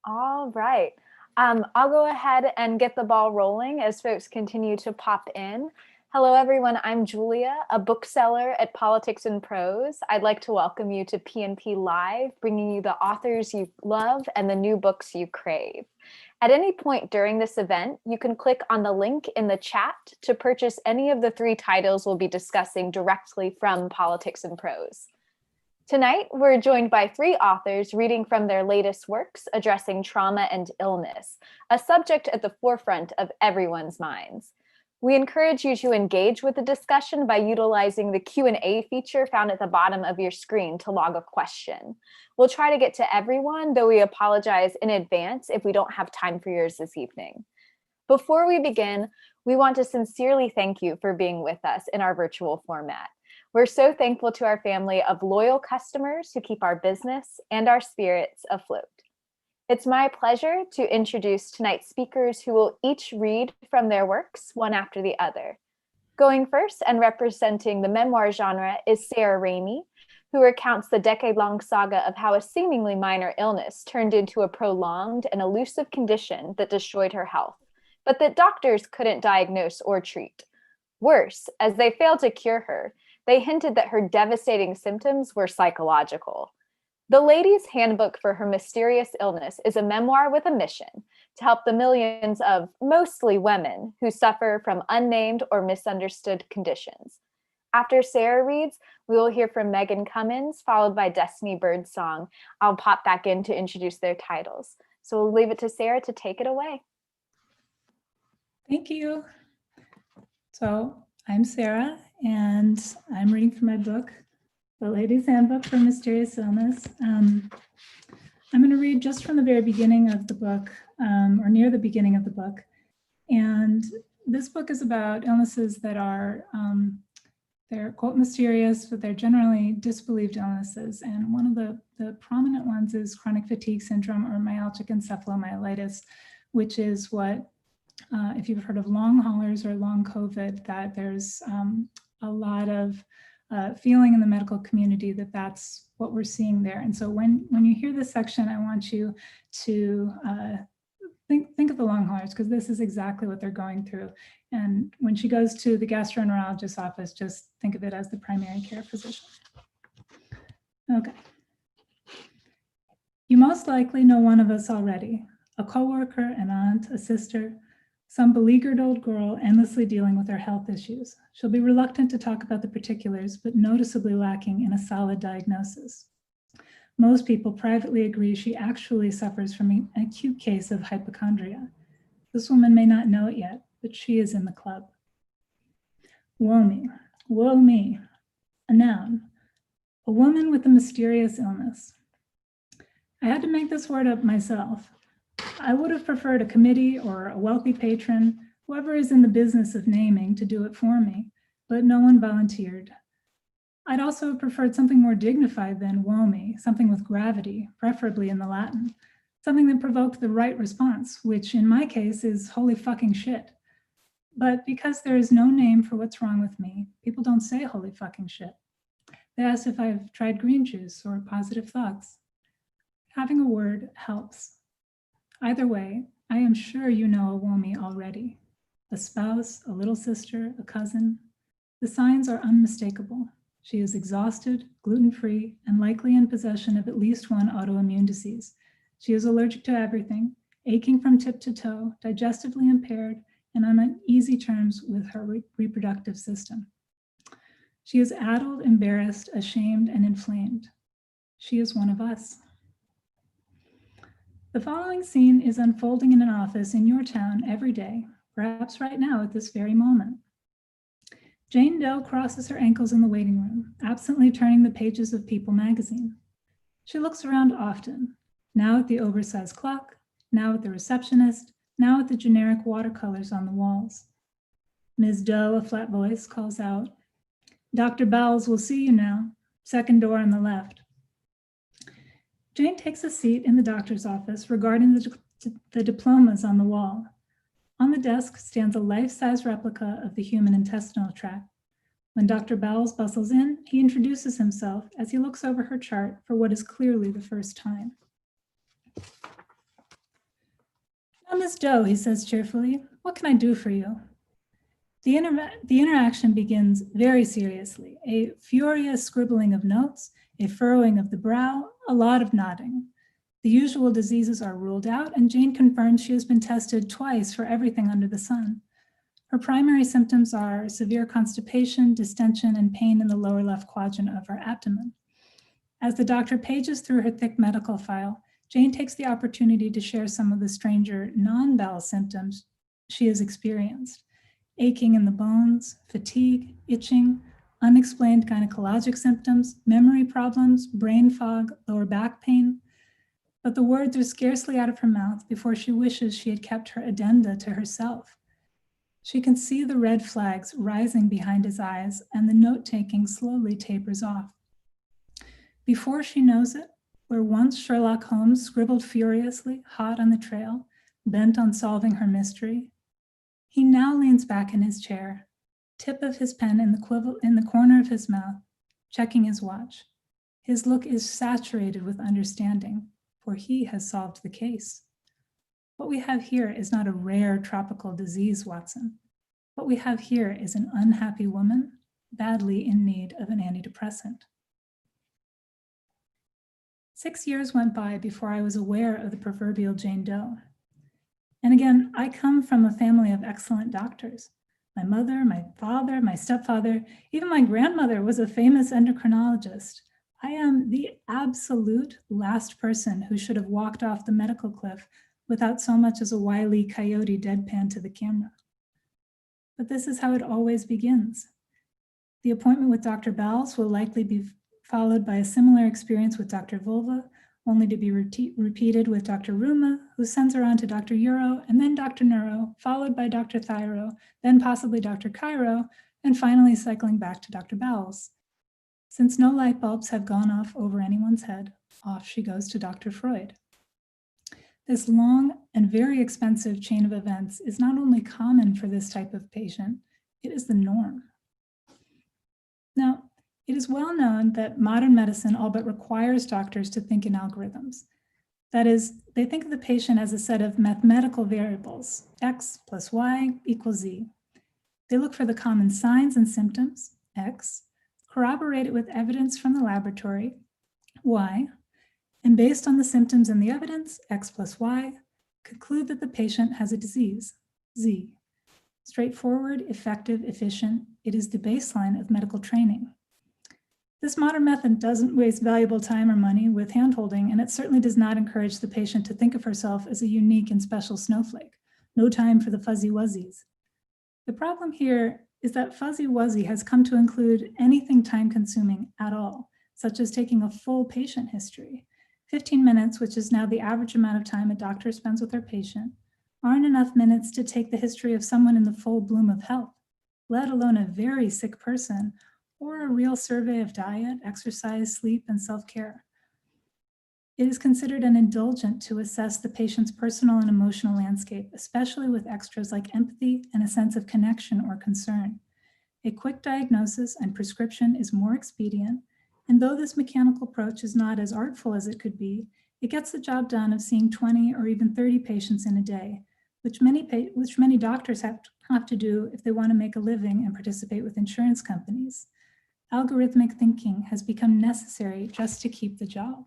All right. I'll go ahead and get the ball rolling as folks continue to pop in. Hello, everyone. I'm Julia, a bookseller at Politics and Prose. I'd like to welcome you to PNP Live, bringing you the authors you love and the new books you crave. At any point during this event, you can click on the link in the chat to purchase any of the 3 titles we'll be discussing directly from Politics and Prose. Tonight, we're joined by 3 authors reading from their latest works addressing trauma and illness, a subject at the forefront of everyone's minds. We encourage you to engage with the discussion by utilizing the Q&A feature found at the bottom of your screen to log a question. We'll try to get to everyone, though we apologize in advance if we don't have time for yours this evening. Before we begin, we want to sincerely thank you for being with us in our virtual format. We're so thankful to our family of loyal customers who keep our business and our spirits afloat. It's my pleasure to introduce tonight's speakers who will each read from their works one after the other. Going first and representing the memoir genre is Sarah Ramey, who recounts the decade-long saga of how a seemingly minor illness turned into a prolonged and elusive condition that destroyed her health, but that doctors couldn't diagnose or treat. Worse, as they failed to cure her, they hinted that her devastating symptoms were psychological. The Lady's Handbook for Her Mysterious Illness is a memoir with a mission to help the millions of mostly women who suffer from unnamed or misunderstood conditions. After Sarah reads, we will hear from Megan Cummins, followed by Destiny Birdsong. I'll pop back in to introduce their titles. So we'll leave it to Sarah to take it away. Thank you. So I'm Sarah, and I'm reading from my book, The Lady's Handbook for Mysterious Illness. I'm going to read just from the very beginning of the book, or near the beginning of the book. And this book is about illnesses that are, they're quote mysterious, but they're generally disbelieved illnesses. And one of the prominent ones is chronic fatigue syndrome or myalgic encephalomyelitis, which is what if you've heard of long haulers or long COVID, that there's a lot of feeling in the medical community that that's what we're seeing there. And so when you hear this section, I want you to think of the long haulers, because this is exactly what they're going through. And when she goes to the gastroenterologist's office, just think of it as the primary care physician. Okay. You most likely know one of us already, a coworker, an aunt, a sister, some beleaguered old girl endlessly dealing with her health issues. She'll be reluctant to talk about the particulars, but noticeably lacking in a solid diagnosis. Most people privately agree she actually suffers from an acute case of hypochondria. This woman may not know it yet, but she is in the club. Woe me, a noun, a woman with a mysterious illness. I had to make this word up myself. I would have preferred a committee or a wealthy patron, whoever is in the business of naming, to do it for me, but no one volunteered. I'd also have preferred something more dignified than woe me, something with gravity, preferably in the Latin, something that provoked the right response, which in my case is holy fucking shit. But because there is no name for what's wrong with me, people don't say holy fucking shit. They ask if I've tried green juice or positive thoughts. Having a word helps. Either way, I am sure you know a woe me already. A spouse, a little sister, a cousin. The signs are unmistakable. She is exhausted, gluten-free, and likely in possession of at least one autoimmune disease. She is allergic to everything, aching from tip to toe, digestively impaired, and on uneasy terms with her reproductive system. She is addled, embarrassed, ashamed, and inflamed. She is one of us. The following scene is unfolding in an office in your town every day, perhaps right now at this very moment. Jane Doe crosses her ankles in the waiting room, absently turning the pages of People magazine. She looks around often, now at the oversized clock, now at the receptionist, now at the generic watercolors on the walls. Ms. Doe, a flat voice, calls out, "Dr. Bowles will see you now, second door on the left." Jane takes a seat in the doctor's office, regarding the diplomas on the wall. On the desk stands a life-size replica of the human intestinal tract. When Dr. Bowles bustles in, he introduces himself as he looks over her chart for what is clearly the first time. Miss Doe, he says cheerfully, what can I do for you? The interaction begins very seriously, a furious scribbling of notes, a furrowing of the brow, a lot of nodding. The usual diseases are ruled out, and Jane confirms she has been tested twice for everything under the sun. Her primary symptoms are severe constipation, distension, and pain in the lower left quadrant of her abdomen. As the doctor pages through her thick medical file, Jane takes the opportunity to share some of the stranger non-bowel symptoms she has experienced. Aching in the bones, fatigue, itching, unexplained gynecologic symptoms, memory problems, brain fog, lower back pain. But the words are scarcely out of her mouth before she wishes she had kept her addenda to herself. She can see the red flags rising behind his eyes, and the note-taking slowly tapers off. Before she knows it, where once Sherlock Holmes scribbled furiously, hot on the trail, bent on solving her mystery, he now leans back in his chair, tip of his pen in the corner of his mouth, checking his watch. His look is saturated with understanding, for he has solved the case. What we have here is not a rare tropical disease, Watson. What we have here is an unhappy woman badly in need of an antidepressant. 6 years went by before I was aware of the proverbial Jane Doe. And again, I come from a family of excellent doctors. My mother, my father, my stepfather, even my grandmother was a famous endocrinologist. I am the absolute last person who should have walked off the medical cliff without so much as a wily coyote deadpan to the camera. But this is how it always begins. The appointment with Dr. Bowles will likely be followed by a similar experience with Dr. Vulva, only to be repeated with Dr. Ruma, who sends her on to Dr. Euro, and then Dr. Neuro, followed by Dr. Thyro, then possibly Dr. Cairo, and finally cycling back to Dr. Bowles. Since no light bulbs have gone off over anyone's head, off she goes to Dr. Freud. This long and very expensive chain of events is not only common for this type of patient, it is the norm. Now, it is well known that modern medicine all but requires doctors to think in algorithms. That is, they think of the patient as a set of mathematical variables, X plus Y equals Z. They look for the common signs and symptoms, X, corroborate it with evidence from the laboratory, Y, and based on the symptoms and the evidence, X plus Y, conclude that the patient has a disease, Z. Straightforward, effective, efficient, it is the baseline of medical training. This modern method doesn't waste valuable time or money with handholding, and it certainly does not encourage the patient to think of herself as a unique and special snowflake. No time for the fuzzy wuzzies. The problem here is that fuzzy wuzzy has come to include anything time-consuming at all, such as taking a full patient history. 15 minutes, which is now the average amount of time a doctor spends with their patient, aren't enough minutes to take the history of someone in the full bloom of health, let alone a very sick person, or a real survey of diet, exercise, sleep, and self-care. It is considered an indulgent to assess the patient's personal and emotional landscape, especially with extras like empathy and a sense of connection or concern. A quick diagnosis and prescription is more expedient, and though this mechanical approach is not as artful as it could be, it gets the job done of seeing 20 or even 30 patients in a day, which many doctors have to do if they want to make a living and participate with insurance companies. Algorithmic thinking has become necessary just to keep the job.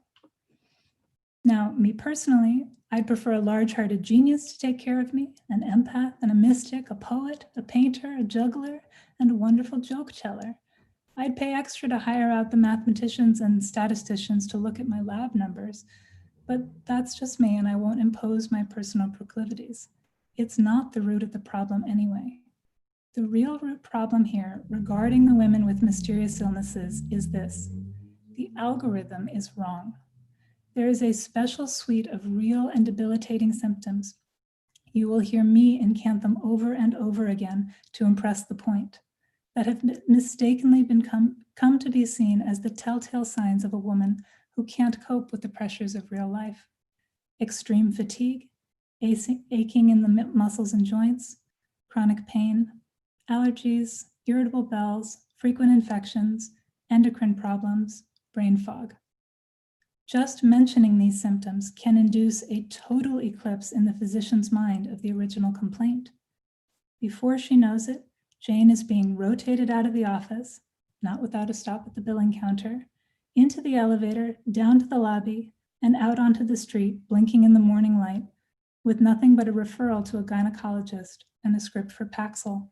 Now, me personally, I'd prefer a large-hearted genius to take care of me, an empath and a mystic, a poet, a painter, a juggler, and a wonderful joke teller. I'd pay extra to hire out the mathematicians and statisticians to look at my lab numbers, but that's just me, and I won't impose my personal proclivities. It's not the root of the problem anyway. The real root problem here regarding the women with mysterious illnesses is this: the algorithm is wrong. There is a special suite of real and debilitating symptoms. You will hear me incant them over and over again to impress the point, that have mistakenly come to be seen as the telltale signs of a woman who can't cope with the pressures of real life. Extreme fatigue, aching in the muscles and joints, chronic pain, allergies, irritable bowels, frequent infections, endocrine problems, brain fog. Just mentioning these symptoms can induce a total eclipse in the physician's mind of the original complaint. Before she knows it, Jane is being rotated out of the office, not without a stop at the billing counter, into the elevator, down to the lobby, and out onto the street, blinking in the morning light, with nothing but a referral to a gynecologist and a script for Paxil.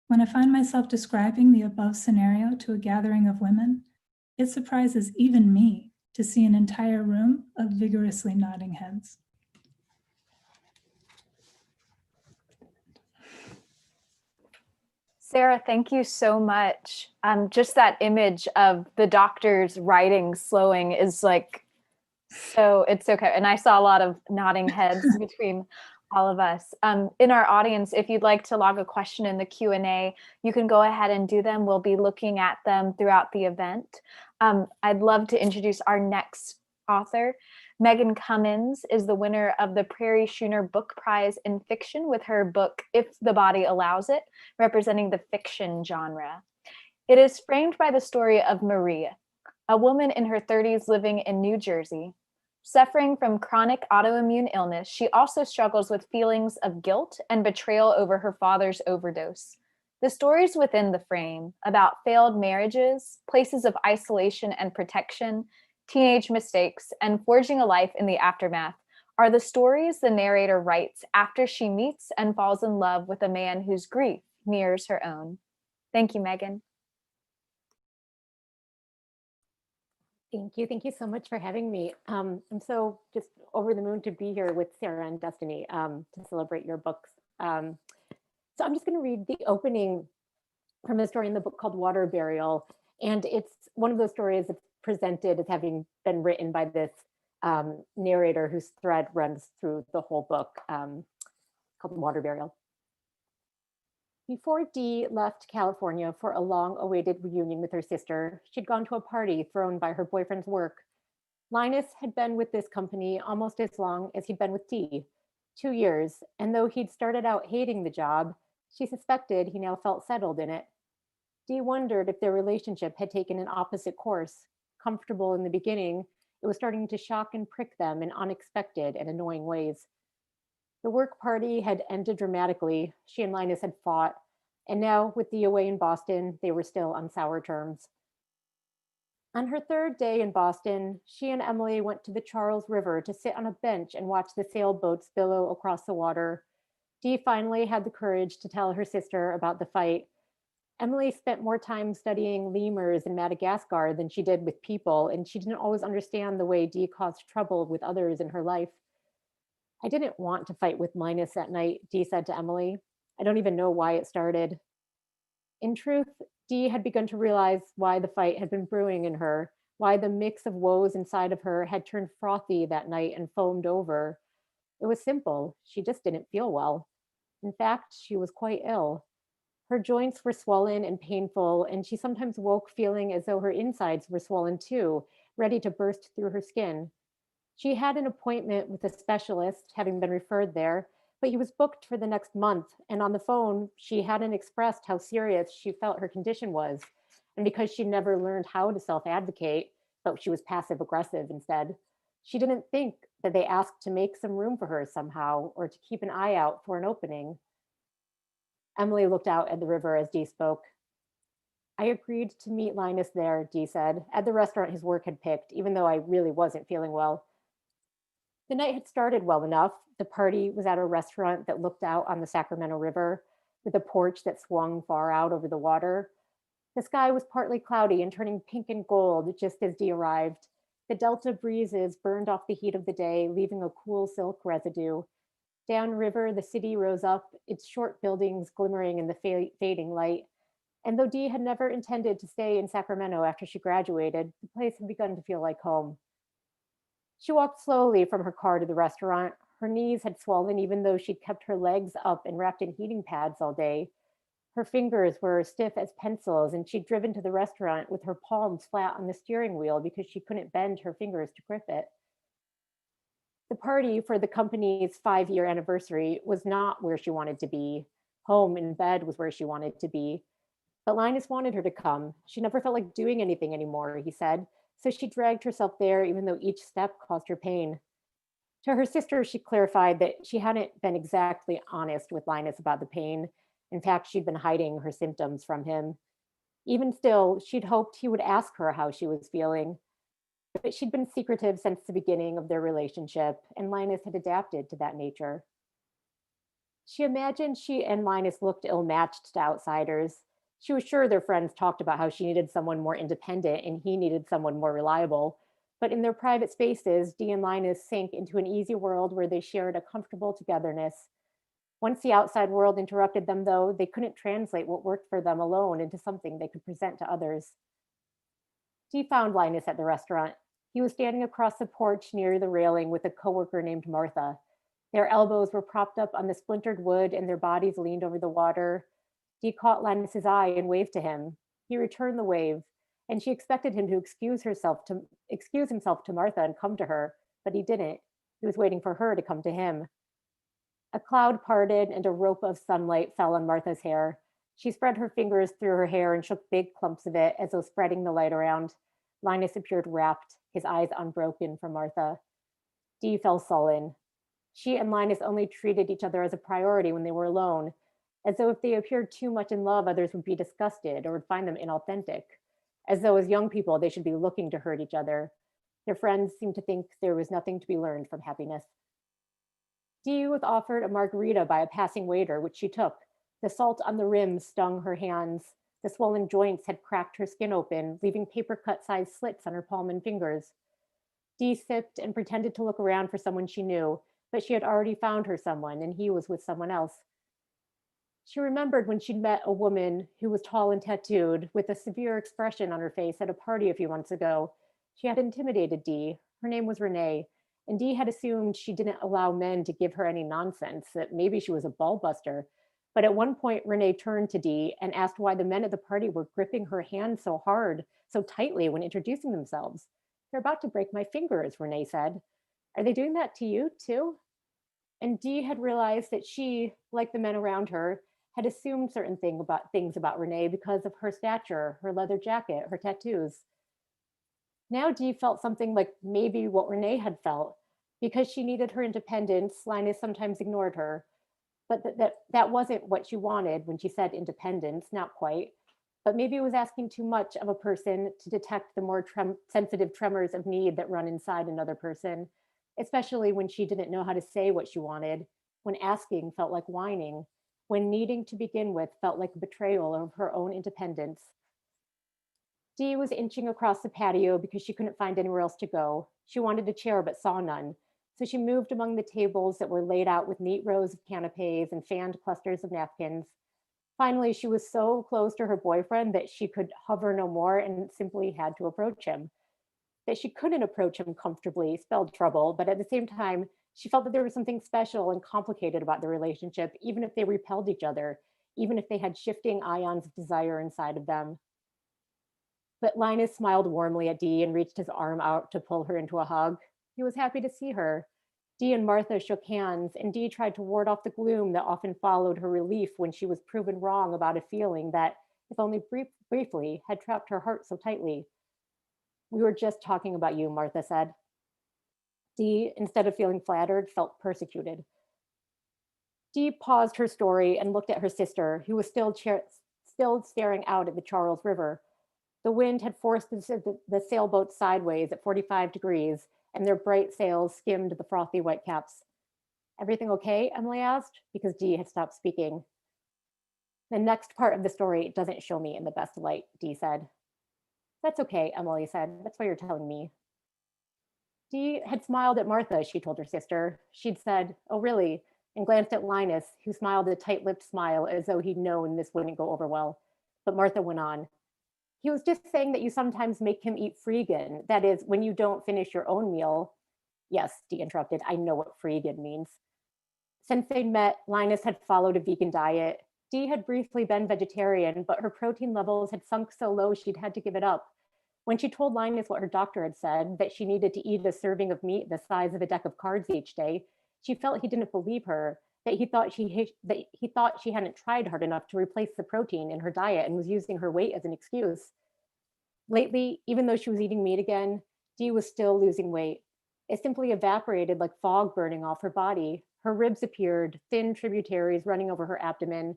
When I find myself describing the above scenario to a gathering of women, it surprises even me to see an entire room of vigorously nodding heads. Sarah, thank you so much. Just that image of the doctor's writing slowing is like, so it's okay. And I saw a lot of nodding heads between all of us. In our audience, if you'd like to log a question in the Q&A, you can go ahead and do them. We'll be looking at them throughout the event. I'd love to introduce our next author. Megan Cummins is the winner of the Prairie Schooner Book Prize in Fiction with her book, If the Body Allows It, representing the fiction genre. It is framed by the story of Maria, a woman in her 30s living in New Jersey. Suffering from chronic autoimmune illness, she also struggles with feelings of guilt and betrayal over her father's overdose. The stories within the frame about failed marriages, places of isolation and protection, teenage mistakes, and forging a life in the aftermath are the stories the narrator writes after she meets and falls in love with a man whose grief mirrors her own. Thank you, Megan. Thank you. Thank you so much for having me. I'm so just over the moon to be here with Sarah and Destiny to celebrate your books. So I'm just going to read the opening from a story in the book called Water Burial. And it's one of those stories that's presented as having been written by this narrator whose thread runs through the whole book, called Water Burial. Before Dee left California for a long-awaited reunion with her sister, she'd gone to a party thrown by her boyfriend's work. Linus had been with this company almost as long as he'd been with Dee, 2 years, and though he'd started out hating the job, she suspected he now felt settled in it. Dee wondered if their relationship had taken an opposite course. Comfortable in the beginning, it was starting to shock and prick them in unexpected and annoying ways. The work party had ended dramatically. She and Linus had fought, and now with Dee away in Boston, they were still on sour terms. On her third day in Boston, she and Emily went to the Charles River to sit on a bench and watch the sailboats billow across the water. Dee finally had the courage to tell her sister about the fight. Emily spent more time studying lemurs in Madagascar than she did with people, and she didn't always understand the way Dee caused trouble with others in her life. I didn't want to fight with Linus that night, Dee said to Emily. I don't even know why it started. In truth, Dee had begun to realize why the fight had been brewing in her, why the mix of woes inside of her had turned frothy that night and foamed over. It was simple. She just didn't feel well. In fact, she was quite ill. Her joints were swollen and painful, and she sometimes woke feeling as though her insides were swollen too, ready to burst through her skin. She had an appointment with a specialist, having been referred there, but he was booked for the next month. And on the phone, she hadn't expressed how serious she felt her condition was. And because she never learned how to self-advocate, but she was passive aggressive instead, she didn't think that they asked to make some room for her somehow or to keep an eye out for an opening. Emily looked out at the river as Dee spoke. I agreed to meet Linus there, Dee said, at the restaurant his work had picked, even though I really wasn't feeling well. The night had started well enough. The party was at a restaurant that looked out on the Sacramento River, with a porch that swung far out over the water. The sky was partly cloudy and turning pink and gold just as Dee arrived. The delta breezes burned off the heat of the day, leaving a cool silk residue. Downriver, the city rose up, its short buildings glimmering in the fading light. And though Dee had never intended to stay in Sacramento after she graduated, the place had begun to feel like home. She walked slowly from her car to the restaurant. Her knees had swollen even though she'd kept her legs up and wrapped in heating pads all day. Her fingers were stiff as pencils, and she'd driven to the restaurant with her palms flat on the steering wheel because she couldn't bend her fingers to grip it. The party for the company's 5-year anniversary was not where she wanted to be. Home in bed was where she wanted to be. But Linus wanted her to come. She never felt like doing anything anymore, he said. so she dragged herself there even though each step caused her pain. To her sister, she clarified that she hadn't been exactly honest with Linus about the pain. In fact, she'd been hiding her symptoms from him. Even still, she'd hoped he would ask her how she was feeling. But she'd been secretive since the beginning of their relationship, and Linus had adapted to that nature. She imagined she and Linus looked ill-matched to outsiders. She was sure their friends talked about how she needed someone more independent and he needed someone more reliable. But in their private spaces, Dee and Linus sank into an easy world where they shared a comfortable togetherness. Once the outside world interrupted them, though, they couldn't translate what worked for them alone into something they could present to others. Dee found Linus at the restaurant. He was standing across the porch near the railing with a coworker named Martha. Their elbows were propped up on the splintered wood and their bodies leaned over the water. Dee caught Linus's eye and waved to him. He returned the wave, and she expected him to excuse himself to Martha and come to her, but he didn't. He was waiting for her to come to him. A cloud parted and a rope of sunlight fell on Martha's hair. She spread her fingers through her hair and shook big clumps of it as though spreading the light around. Linus appeared rapt, his eyes unbroken from Martha. Dee fell sullen. She and Linus only treated each other as a priority when they were alone, as though if they appeared too much in love, others would be disgusted or would find them inauthentic, as though as young people they should be looking to hurt each other. Their friends seemed to think there was nothing to be learned from happiness. Dee was offered a margarita by a passing waiter, which she took. The salt on the rim stung her hands. The swollen joints had cracked her skin open, leaving paper-cut-sized slits on her palm and fingers. Dee sipped and pretended to look around for someone she knew, but she had already found her someone, and he was with someone else. She remembered when she'd met a woman who was tall and tattooed, with a severe expression on her face at a party a few months ago. She had intimidated Dee. Her name was Renee, and Dee had assumed she didn't allow men to give her any nonsense, that maybe she was a ball buster. But at one point, Renee turned to Dee and asked why the men at the party were gripping her hand so hard, so tightly when introducing themselves. "They're about to break my fingers," Renee said. "Are they doing that to you, too?" And Dee had realized that she, like the men around her, had assumed certain things about Renee because of her stature, her leather jacket, her tattoos. Now Dee felt something like maybe what Renee had felt. Because she needed her independence, Linus sometimes ignored her. But that wasn't what she wanted when she said independence, not quite. But maybe it was asking too much of a person to detect the more sensitive tremors of need that run inside another person, especially when she didn't know how to say what she wanted, when asking felt like whining, when needing to begin with felt like a betrayal of her own independence. Dee was inching across the patio because she couldn't find anywhere else to go. She wanted a chair but saw none. So she moved among the tables that were laid out with neat rows of canapes and fanned clusters of napkins. Finally, she was so close to her boyfriend that she could hover no more and simply had to approach him. That she couldn't approach him comfortably spelled trouble, but at the same time, she felt that there was something special and complicated about the relationship, even if they repelled each other, even if they had shifting ions of desire inside of them. But Linus smiled warmly at Dee and reached his arm out to pull her into a hug. He was happy to see her. Dee and Martha shook hands, and Dee tried to ward off the gloom that often followed her relief when she was proven wrong about a feeling that, if only briefly, had trapped her heart so tightly. "We were just talking about you," Martha said. Dee, instead of feeling flattered, felt persecuted. Dee paused her story and looked at her sister, who was still staring out at the Charles River. The wind had forced the sailboat sideways at 45 degrees, and their bright sails skimmed the frothy white caps. "Everything okay?" Emily asked, because Dee had stopped speaking. "The next part of the story doesn't show me in the best light," Dee said. "That's okay," Emily said. "That's why you're telling me." Dee had smiled at Martha, she told her sister. She'd said, "Oh, really?" and glanced at Linus, who smiled a tight-lipped smile as though he'd known this wouldn't go over well. But Martha went on. "He was just saying that you sometimes make him eat freegan. That is, when you don't finish your own meal." "Yes," Dee interrupted. "I know what freegan means." Since they'd met, Linus had followed a vegan diet. Dee had briefly been vegetarian, but her protein levels had sunk so low she'd had to give it up. When she told Linus what her doctor had said, that she needed to eat a serving of meat the size of a deck of cards each day, she felt he didn't believe her, that he thought she hadn't tried hard enough to replace the protein in her diet and was using her weight as an excuse. Lately, even though she was eating meat again, Dee was still losing weight. It simply evaporated like fog burning off her body. Her ribs appeared, thin tributaries running over her abdomen.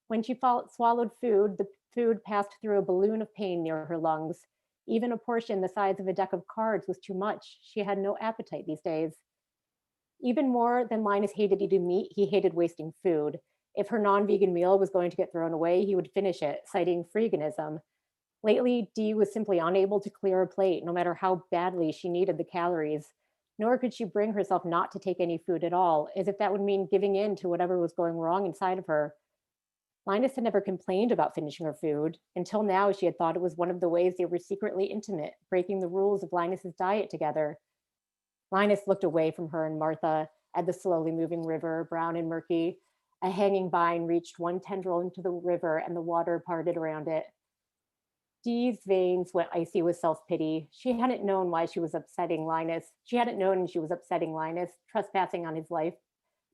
When she swallowed food, the food passed through a balloon of pain near her lungs. Even a portion the size of a deck of cards was too much. She had no appetite these days. Even more than Linus hated eating meat, he hated wasting food. If her non vegan meal was going to get thrown away, he would finish it, citing freeganism. Lately, Dee was simply unable to clear her plate, no matter how badly she needed the calories. Nor could she bring herself not to take any food at all, as if that would mean giving in to whatever was going wrong inside of her. Linus had never complained about finishing her food. Until now, she had thought it was one of the ways they were secretly intimate, breaking the rules of Linus's diet together. Linus looked away from her and Martha at the slowly moving river, brown and murky. A hanging vine reached one tendril into the river and the water parted around it. Dee's veins went icy with self-pity. She hadn't known why she was upsetting Linus. She hadn't known she was upsetting Linus, trespassing on his life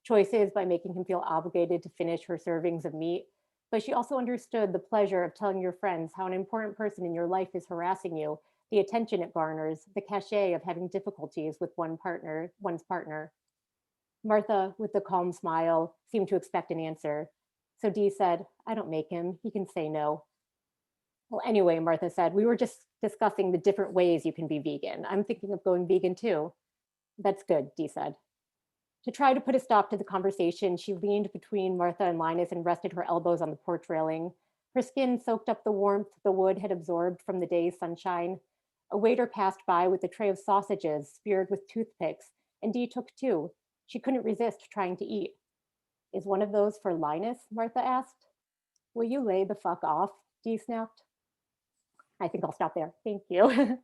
choices by making him feel obligated to finish her servings of meat. But she also understood the pleasure of telling your friends how an important person in your life is harassing you, the attention it garners, the cachet of having difficulties with one's partner. Martha, with a calm smile, seemed to expect an answer. So Dee said, "I don't make him. He can say no." "Well, anyway," Martha said, "we were just discussing the different ways you can be vegan. I'm thinking of going vegan too." "That's good," Dee said. To try to put a stop to the conversation, she leaned between Martha and Linus and rested her elbows on the porch railing. Her skin soaked up the warmth the wood had absorbed from the day's sunshine. A waiter passed by with a tray of sausages speared with toothpicks, and Dee took two. She couldn't resist trying to eat. "Is one of those for Linus?" Martha asked. "Will you lay the fuck off?" Dee snapped. I think I'll stop there. Thank you.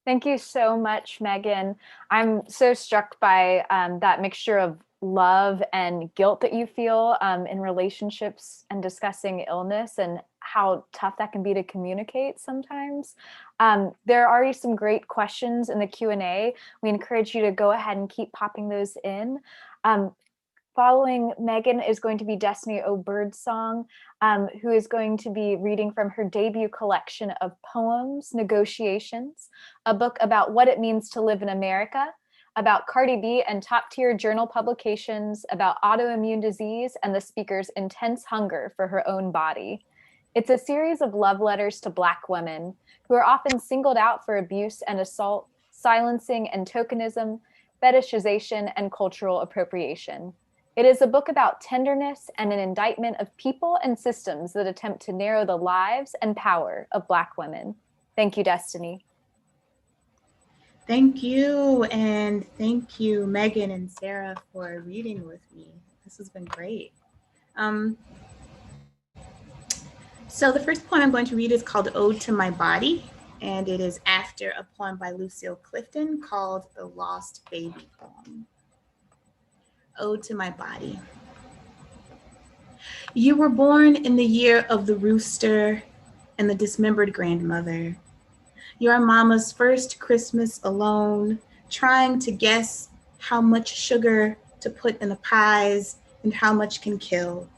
Thank you so much, Megan. I'm so struck by that mixture of love and guilt that you feel in relationships and discussing illness, and how tough that can be to communicate sometimes. There are already some great questions in the Q&A. We encourage you to go ahead and keep popping those in. Following Megan is going to be Destiny O. Birdsong, who is going to be reading from her debut collection of poems, Negotiations, a book about what it means to live in America, about Cardi B and top-tier journal publications, about autoimmune disease and the speaker's intense hunger for her own body. It's a series of love letters to Black women who are often singled out for abuse and assault, silencing and tokenism, fetishization, and cultural appropriation. It is a book about tenderness and an indictment of people and systems that attempt to narrow the lives and power of Black women. Thank you, Destiny. Thank you, and thank you, Megan and Sarah, for reading with me. This has been great. So the first poem I'm going to read is called Ode to My Body, and it is after a poem by Lucille Clifton called The Lost Baby Poem. Ode to My Body. You were born in the year of the rooster and the dismembered grandmother. Your mama's first Christmas alone, trying to guess how much sugar to put in the pies and how much can kill.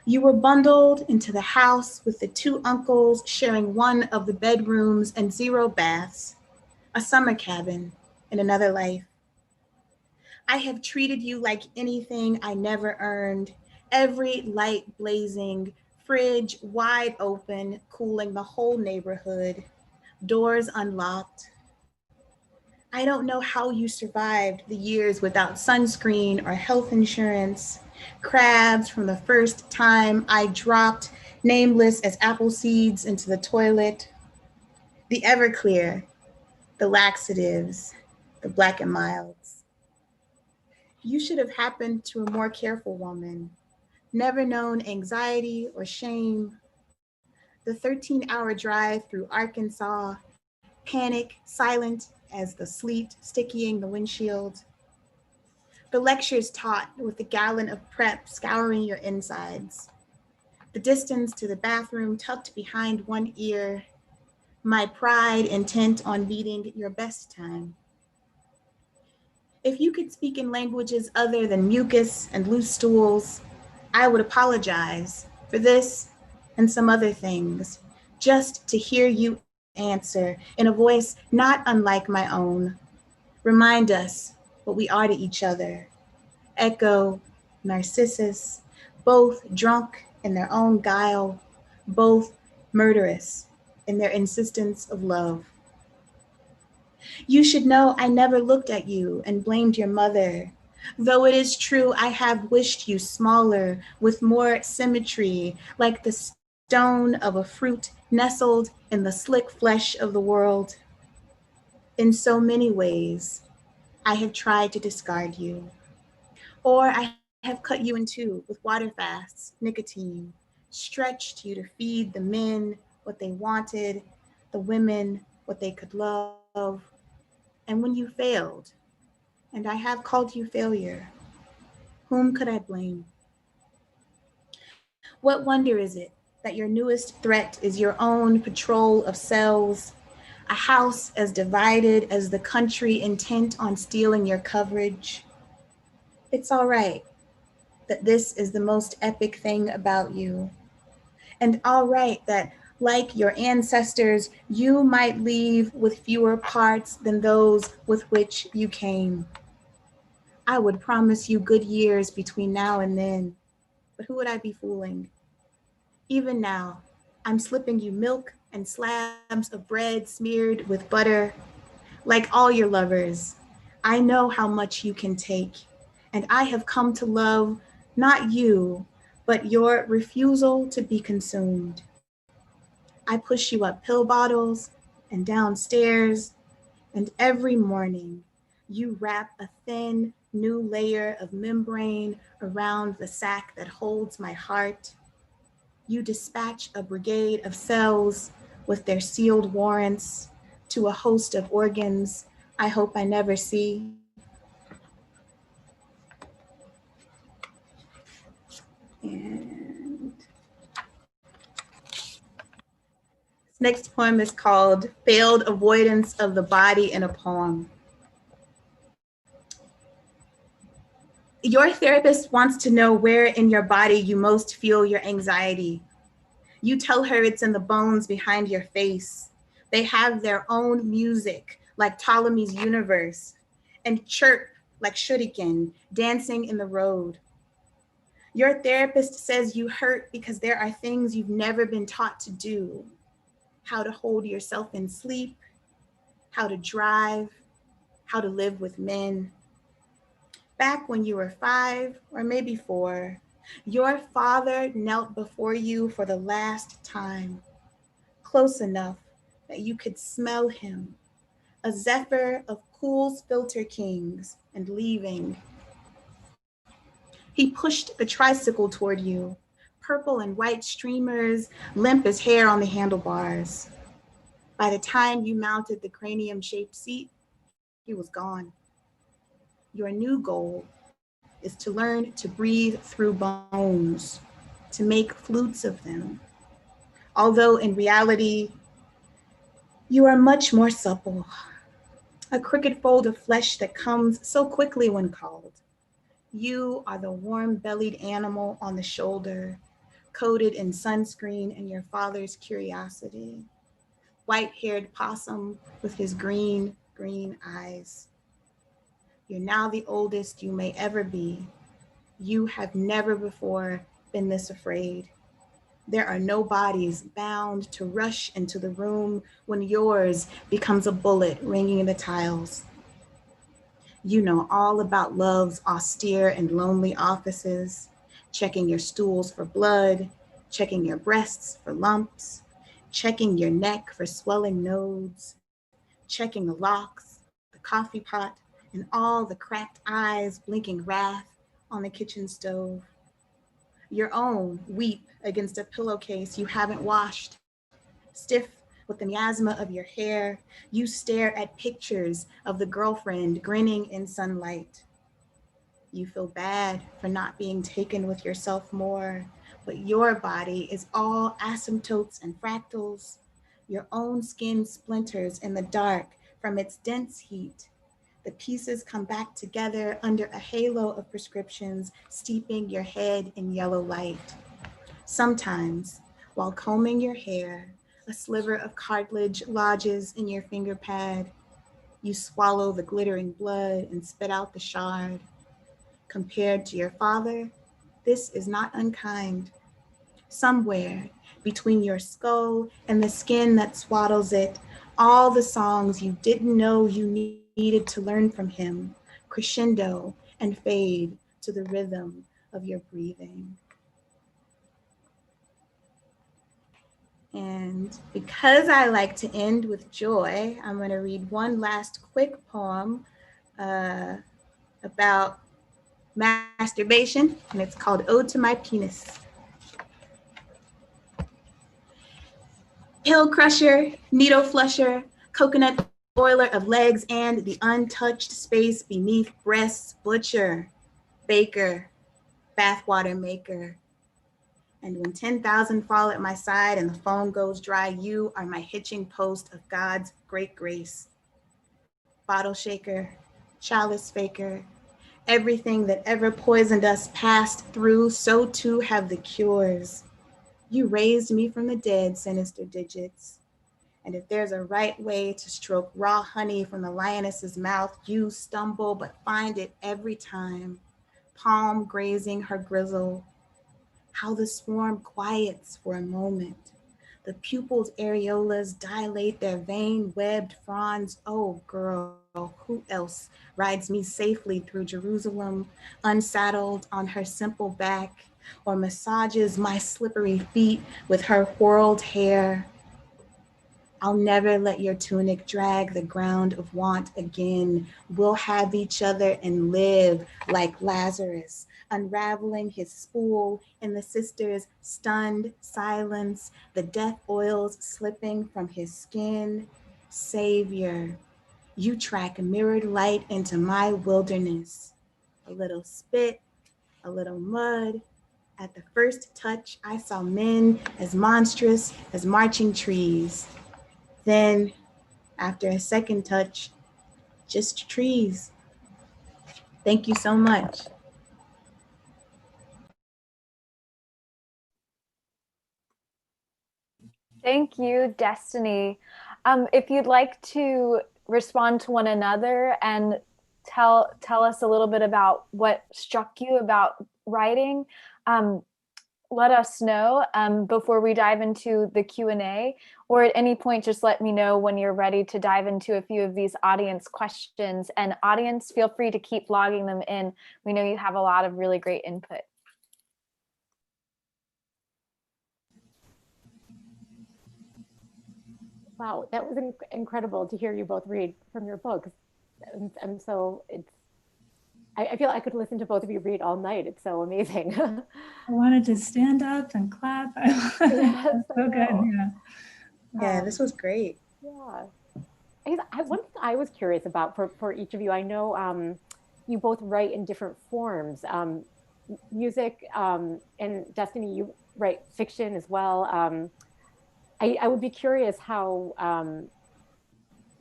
You were bundled into the house with the two uncles sharing one of the bedrooms and 0 baths, a summer cabin in another life. I have treated you like anything I never earned, every light blazing, fridge wide open, cooling the whole neighborhood, doors unlocked. I don't know how you survived the years without sunscreen or health insurance, crabs from the first time I dropped nameless as apple seeds into the toilet, the Everclear, the laxatives, the Black and Milds. You should have happened to a more careful woman, never known anxiety or shame. The 13-hour drive through Arkansas, panic silent as the sleet stickying the windshield. The lectures taught with a gallon of prep scouring your insides. The distance to the bathroom tucked behind one ear. My pride intent on beating your best time. If you could speak in languages other than mucus and loose stools, I would apologize for this and some other things, just to hear you answer in a voice not unlike my own. Remind us what we are to each other. Echo, Narcissus, both drunk in their own guile, both murderous in their insistence of love. You should know I never looked at you and blamed your mother. Though it is true, I have wished you smaller, with more symmetry, like the stone of a fruit nestled in the slick flesh of the world. In so many ways, I have tried to discard you. Or I have cut you in two with water fasts, nicotine, stretched you to feed the men what they wanted, the women what they could love. And when you failed, and I have called you failure, whom could I blame? What wonder is it that your newest threat is your own patrol of cells, a house as divided as the country intent on stealing your coverage? It's all right that this is the most epic thing about you. And all right that, like your ancestors, you might leave with fewer parts than those with which you came. I would promise you good years between now and then, but who would I be fooling? Even now, I'm slipping you milk and slabs of bread smeared with butter. Like all your lovers, I know how much you can take, and I have come to love not you, but your refusal to be consumed. I push you up pill bottles and downstairs, and every morning you wrap a thin new layer of membrane around the sac that holds my heart. You dispatch a brigade of cells with their sealed warrants to a host of organs I hope I never see. And this next poem is called Failed Avoidance of the Body in a Poem. Your therapist wants to know where in your body you most feel your anxiety. You tell her it's in the bones behind your face. They have their own music, like Ptolemy's universe, and chirp like shuriken, dancing in the road. Your therapist says you hurt because there are things you've never been taught to do. How to hold yourself in sleep, how to drive, how to live with men. Back when you were 5 or maybe 4, your father knelt before you for the last time, close enough that you could smell him, a zephyr of Cool's Filter Kings and leaving. He pushed the tricycle toward you, purple and white streamers, limp as hair on the handlebars. By the time you mounted the cranium-shaped seat, he was gone. Your new goal is to learn to breathe through bones, to make flutes of them. Although in reality, you are much more supple, a crooked fold of flesh that comes so quickly when called. You are the warm-bellied animal on the shoulder, coated in sunscreen and your father's curiosity. White-haired possum with his green eyes. You're now the oldest you may ever be. You have never before been this afraid. There are no bodies bound to rush into the room when yours becomes a bullet ringing the tiles. You know all about love's austere and lonely offices, checking your stools for blood, checking your breasts for lumps, checking your neck for swelling nodes, checking the locks, the coffee pot, and all the cracked eyes blinking wrath on the kitchen stove. Your own weep against a pillowcase you haven't washed. Stiff with the miasma of your hair, you stare at pictures of the girlfriend grinning in sunlight. You feel bad for not being taken with yourself more, but your body is all asymptotes and fractals. Your own skin splinters in the dark from its dense heat. The pieces come back together under a halo of prescriptions steeping your head in yellow light. Sometimes, while combing your hair, A sliver of cartilage lodges in your finger pad. You swallow the glittering blood and spit out the shard. Compared to your father, this is not unkind. Somewhere between your skull and the skin that swaddles it, all the songs you didn't know you needed to learn from him crescendo and fade to the rhythm of your breathing. And because I like to end with joy, I'm going to read one last quick poem about masturbation, and it's called Ode to My Penis. Pill crusher, needle flusher, coconut boiler of legs and the untouched space beneath breasts, butcher, baker, bathwater maker. And when 10,000 fall at my side and the phone goes dry, you are my hitching post of God's great grace. Bottle shaker, chalice faker, everything that ever poisoned us passed through, so too have the cures. You raised me from the dead, sinister digits. And if there's a right way to stroke raw honey from the lioness's mouth, you stumble but find it every time. Palm grazing her grizzle. How the swarm quiets for a moment. The pupils' areolas dilate their vein-webbed fronds. Oh, girl, who else rides me safely through Jerusalem, unsaddled on her simple back, or massages my slippery feet with her whirled hair? I'll never let your tunic drag the ground of want again. We'll have each other and live like Lazarus, unraveling his spool in the sister's stunned silence, the death oils slipping from his skin. Savior, you track mirrored light into my wilderness. A little spit, a little mud. At the first touch, I saw men as monstrous as marching trees. Then, after a second touch, just trees. Thank you so much. Thank you, Destiny. If you'd like to respond to one another and tell us a little bit about what struck you about writing, let us know before we dive into the Q&A, or at any point, just let me know when you're ready to dive into a few of these audience questions. And audience, feel free to keep logging them in. We know you have a lot of really great input. Wow, that was incredible to hear you both read from your books. And so I feel I could listen to both of you read all night. It's so amazing. I wanted to stand up and clap. Yes, So good. Yeah. Yeah, this was great. Yeah. One thing I was curious about for each of you, I know you both write in different forms. Music and Destiny, you write fiction as well. I would be curious how,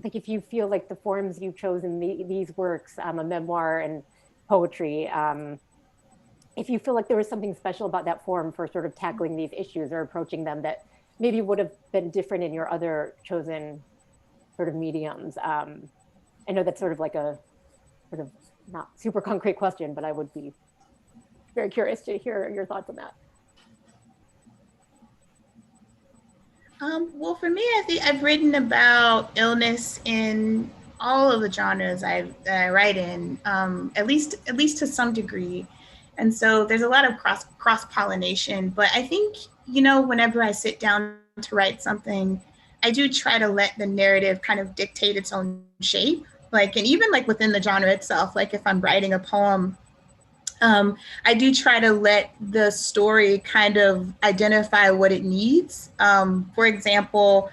like if you feel like the forms you've chosen, these works, a memoir and poetry, if you feel like there was something special about that form for sort of tackling these issues or approaching them that maybe would have been different in your other chosen sort of mediums. I know that's sort of like a sort of not super concrete question, but I would be very curious to hear your thoughts on that. Well, for me, I think I've written about illness in all of the genres that I write in, at least to some degree. And so there's a lot of cross pollination. But I think, whenever I sit down to write something, I do try to let the narrative kind of dictate its own shape. And even within the genre itself, if I'm writing a poem, I do try to let the story kind of identify what it needs. For example,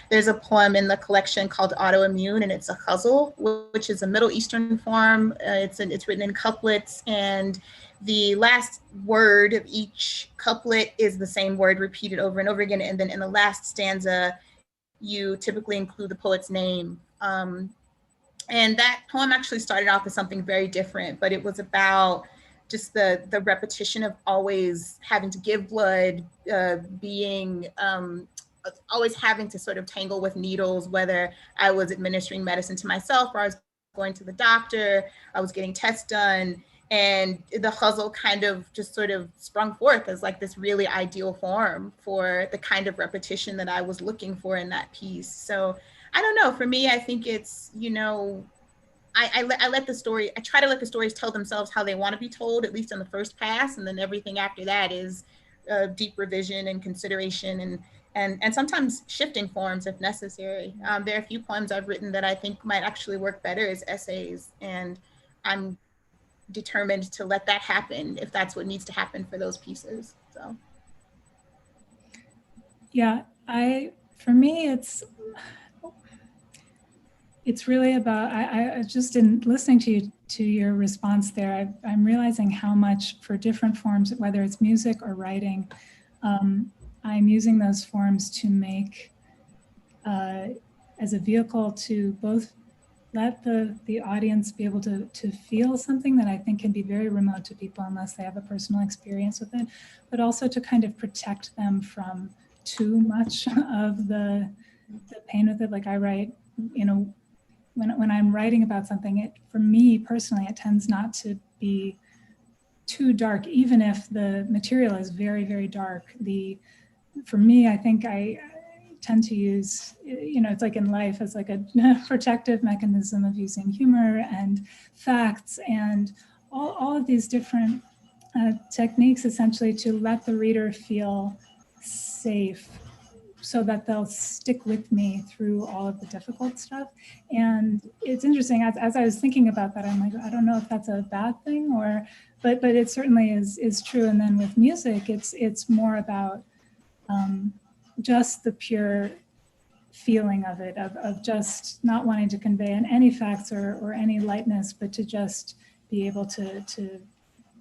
there's a poem in the collection called Autoimmune, and it's a ghazal, which is a Middle Eastern form. It's written in couplets, and the last word of each couplet is the same word repeated over and over again. And then in the last stanza, you typically include the poet's name. And that poem actually started off as something very different, but it was about just the repetition of always having to give blood, being always having to sort of tangle with needles, whether I was administering medicine to myself or I was going to the doctor, I was getting tests done. And the hustle kind of just sort of sprung forth as like this really ideal form for the kind of repetition that I was looking for in that piece. So I don't know, for me, I think it's, you know, I let the story, I try to let the stories tell themselves how they want to be told, at least on the first pass. And then everything after that is deep revision and consideration and sometimes shifting forms if necessary. There are a few poems I've written that I think might actually work better as essays. And I'm determined to let that happen if that's what needs to happen for those pieces. So. Yeah, for me, it's really about, I just in listening to your response there, I'm realizing how much for different forms, whether it's music or writing, I'm using those forms to make, as a vehicle to both let the audience be able to feel something that I think can be very remote to people unless they have a personal experience with it, but also to kind of protect them from too much of the pain with it. Like I write, you know, when I'm writing about something, for me personally, it tends not to be too dark, even if the material is very, very dark. For me, I think I tend to use, you know, it's like in life, it's like a protective mechanism of using humor and facts and all of these different techniques essentially to let the reader feel safe so that they'll stick with me through all of the difficult stuff. And it's interesting, as I was thinking about that, I'm like, I don't know if that's a bad thing but it certainly is true. And then with music, it's more about just the pure feeling of it, of just not wanting to convey any facts or any lightness, but to just be able to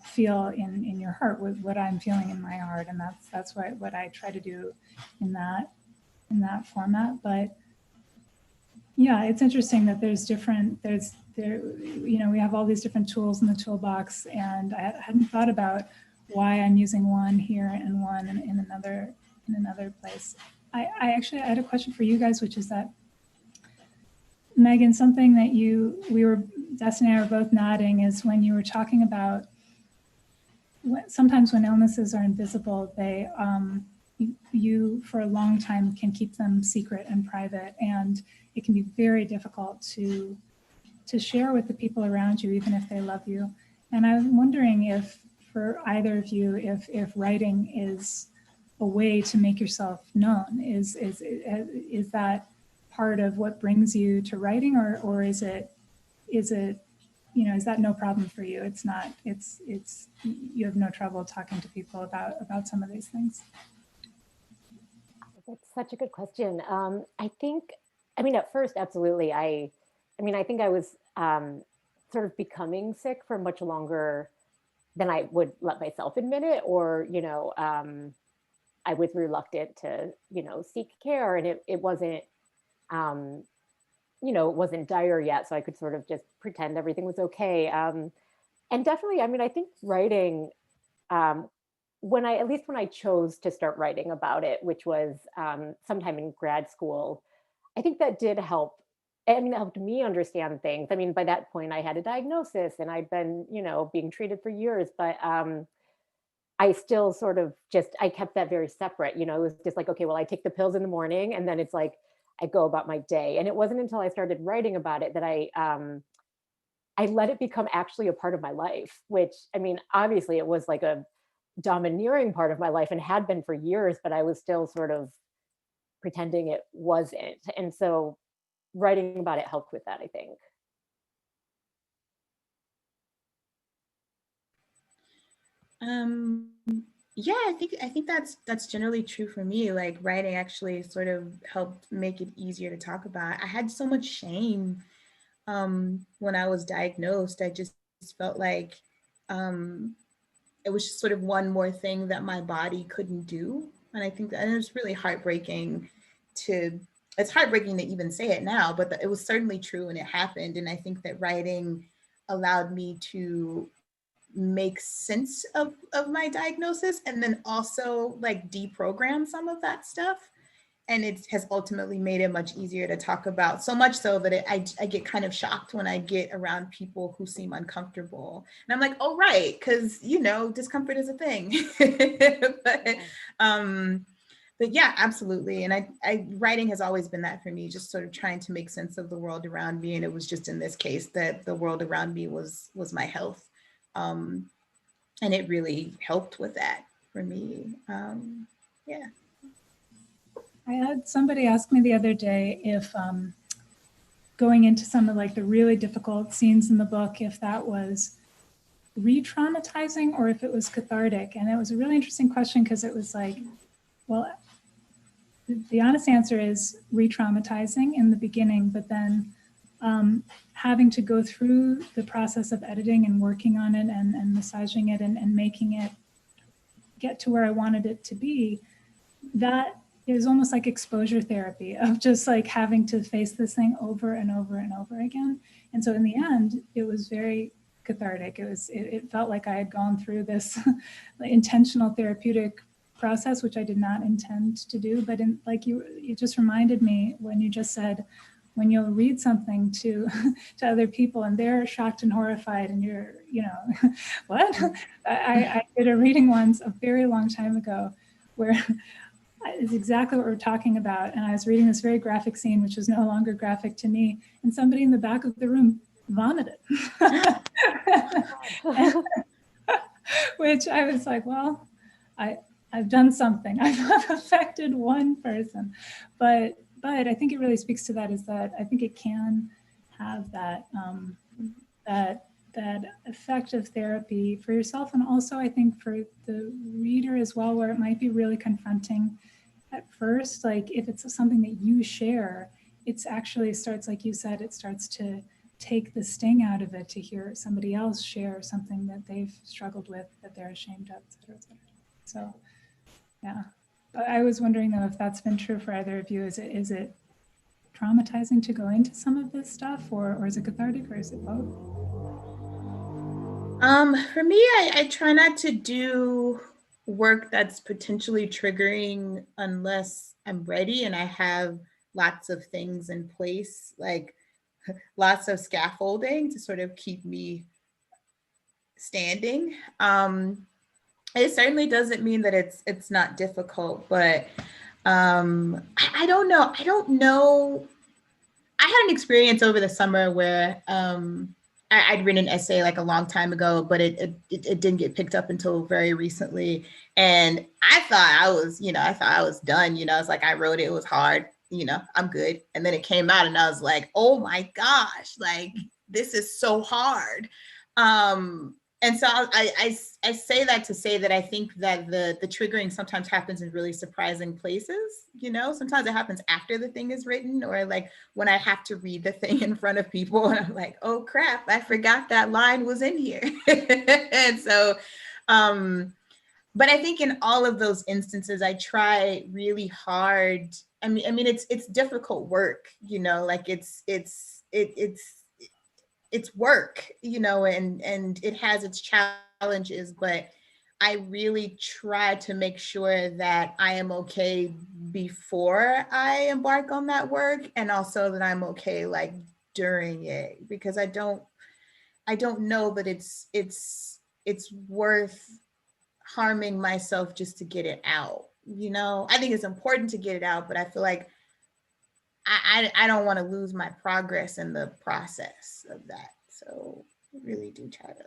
feel in your heart with what I'm feeling in my heart. And that's what I try to do in that format. But yeah, it's interesting that you know, we have all these different tools in the toolbox, and I hadn't thought about why I'm using one here and one in another place. I actually had a question for you guys, which is that, Megan, something that Destiny and I were both nodding, is when you were talking about sometimes when illnesses are invisible, they you for a long time can keep them secret and private, and it can be very difficult to share with the people around you, even if they love you. And I was wondering if for either of you, if writing is a way to make yourself known, is that part of what brings you to writing, or is it you know, is that no problem for you? It's not, you have no trouble talking to people about some of these things? That's such a good question. I think, I mean, at first, absolutely. I think I was sort of becoming sick for much longer than I would let myself admit it, or, you know, I was reluctant to, you know, seek care, and it wasn't, you know, it wasn't dire yet, so I could sort of just pretend everything was okay. And definitely, I mean, I think writing, at least when I chose to start writing about it, which was sometime in grad school, I think that did help. I mean, it helped me understand things. I mean, by that point, I had a diagnosis and I'd been, you know, being treated for years, but I still sort of I kept that very separate. You know, it was just like, okay, well, I take the pills in the morning, and then it's like, I go about my day. And it wasn't until I started writing about it that I let it become actually a part of my life, which, I mean, obviously it was like a domineering part of my life and had been for years, but I was still sort of pretending it wasn't. And so writing about it helped with that, I think. Yeah, I think that's generally true for me. Like writing actually sort of helped make it easier to talk about. I had so much shame when I was diagnosed. I just felt like it was just sort of one more thing that my body couldn't do. And I think that it was really heartbreaking it's heartbreaking to even say it now, but it was certainly true and it happened. And I think that writing allowed me to make sense of my diagnosis and then also like deprogram some of that stuff. and it has ultimately made it much easier to talk about, so much so that I get kind of shocked when I get around people who seem uncomfortable. And I'm like, oh, right, because, you know, discomfort is a thing. But yeah, absolutely. And writing has always been that for me, just sort of trying to make sense of the world around me. And it was just in this case that the world around me was my health. And it really helped with that for me. Yeah. I had somebody ask me the other day if going into some of like the really difficult scenes in the book, if that was re-traumatizing or if it was cathartic. And it was a really interesting question because it was like, well, the honest answer is re-traumatizing in the beginning, but then having to go through the process of editing and working on it and massaging it and making it get to where I wanted it to be, that is almost like exposure therapy of just like having to face this thing over and over and over again. And so in the end, it was very cathartic. It felt like I had gone through this intentional therapeutic process, which I did not intend to do. But like you just reminded me when you just said, when you'll read something to other people and they're shocked and horrified and you're, you know, what? I did a reading once a very long time ago where it's exactly what we're talking about. And I was reading this very graphic scene, which was no longer graphic to me. And somebody in the back of the room vomited. Which I was like, well, I've done something. I've affected one person. But I think it really speaks to that, is that I think it can have that that effective therapy for yourself, and also I think for the reader as well, where it might be really confronting at first. Like if it's something that you share, it's actually starts, like you said, it starts to take the sting out of it to hear somebody else share something that they've struggled with, that they're ashamed of, et cetera, et cetera. So yeah, but I was wondering though if that's been true for either of you. Is it traumatizing to go into some of this stuff, or is it cathartic, or is it both? For me, I try not to do work that's potentially triggering unless I'm ready and I have lots of things in place, like lots of scaffolding to sort of keep me standing. It certainly doesn't mean that it's not difficult, but I don't know. I had an experience over the summer where I'd written an essay like a long time ago, but it didn't get picked up until very recently. And I thought I was done. You know, it's like I wrote it, it was hard, you know, I'm good. And then it came out and I was like, oh my gosh, like this is so hard. And so I say that to say that I think that the triggering sometimes happens in really surprising places. You know, sometimes it happens after the thing is written, or like when I have to read the thing in front of people and I'm like, oh crap, I forgot that line was in here. And so, but I think in all of those instances, I try really hard. I mean, it's difficult work, you know, like it's work, you know, and it has its challenges, but I really try to make sure that I am okay before I embark on that work, and also that I'm okay like during it, because I don't know that it's worth harming myself just to get it out. You know, I think it's important to get it out, but I feel like I don't want to lose my progress in the process of that. So I really do try to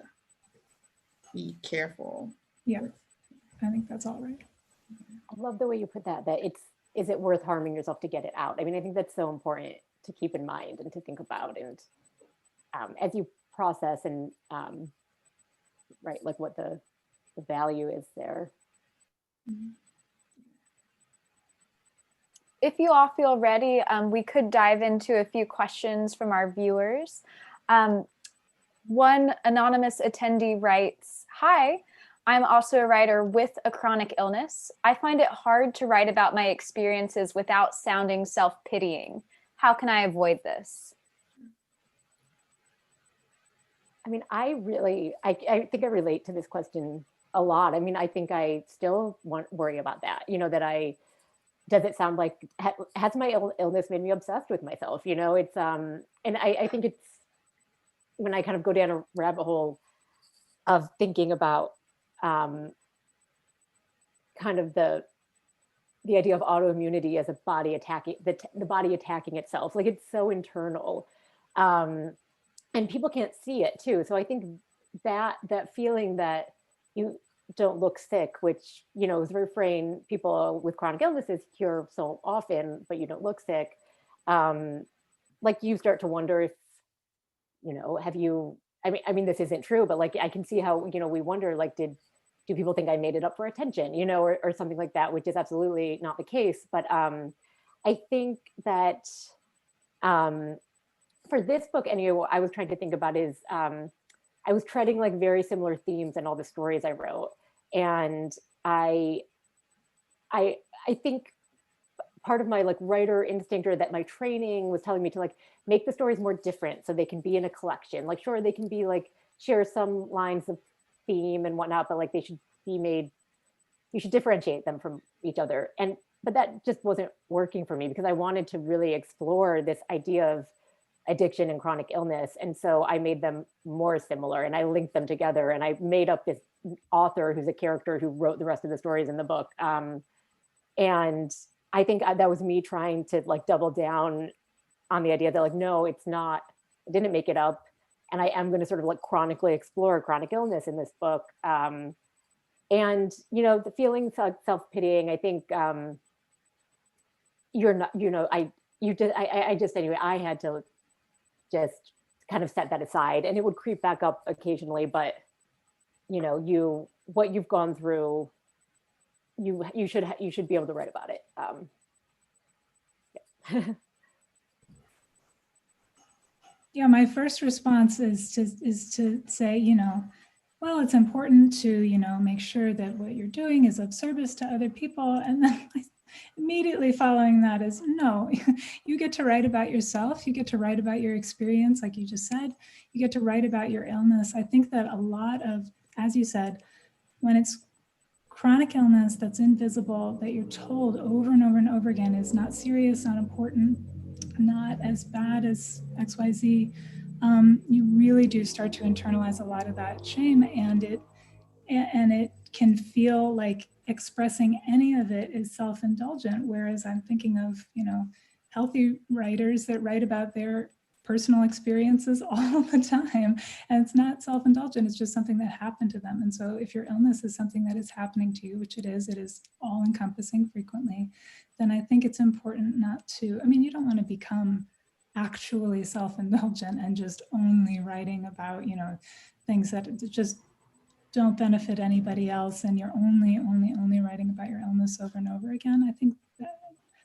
be careful. Yeah, I think that's all right. I love the way you put that is it worth harming yourself to get it out? I mean, I think that's so important to keep in mind and to think about. And as you process and right, like what the value is there. Mm-hmm. If you all feel ready, we could dive into a few questions from our viewers. One anonymous attendee writes, "Hi, I'm also a writer with a chronic illness. I find it hard to write about my experiences without sounding self-pitying. How can I avoid this?" I mean, I think I relate to this question a lot. I mean, I think I still worry about that, you know, that I does it sound like, has my illness made me obsessed with myself? You know, it's, and I think it's, when I kind of go down a rabbit hole of thinking about kind of the idea of autoimmunity as a body attacking, the body attacking itself, like it's so internal. And people can't see it too. So I think that feeling that you don't look sick, which, you know, is a refrain people with chronic illnesses hear so often, but you don't look sick. Like you start to wonder if, you know, have you, I mean, this isn't true, but like, I can see how, you know, we wonder, like, do people think I made it up for attention, you know, or something like that, which is absolutely not the case. But I think that for this book, anyway, what I was trying to think about is I was treading like very similar themes in all the stories I wrote. And I think part of my like writer instinct, or that my training was telling me to like make the stories more different so they can be in a collection. Like, sure, they can be like share some lines of theme and whatnot, but like they should be made, you should differentiate them from each other. But that just wasn't working for me, because I wanted to really explore this idea of addiction and chronic illness. And so I made them more similar, and I linked them together, and I made up this author who's a character who wrote the rest of the stories in the book. And I think that was me trying to like double down on the idea that like, no, it's not, I didn't make it up. And I am going to sort of like chronically explore chronic illness in this book. And, you know, the feelings of self-pitying, I think you're not, you know, I just, anyway, I had to just kind of set that aside, and it would creep back up occasionally, but you know, what you've gone through, you should be able to write about it. Yeah. Yeah, my first response is to say, you know, well, it's important to, you know, make sure that what you're doing is of service to other people. And then immediately following that is, no, you get to write about yourself. You get to write about your experience, like you just said. You get to write about your illness. I think that a lot of, as you said, when it's chronic illness that's invisible, that you're told over and over and over again is not serious, not important, not as bad as XYZ, you really do start to internalize a lot of that shame, and it can feel like expressing any of it is self-indulgent. Whereas I'm thinking of, you know, healthy writers that write about their personal experiences all the time, and it's not self-indulgent, it's just something that happened to them. And so if your illness is something that is happening to you, which it is all encompassing frequently, then I think it's important not to, I mean, you don't want to become actually self-indulgent and just only writing about, you know, things that just don't benefit anybody else, and you're only writing about your illness over and over again. I think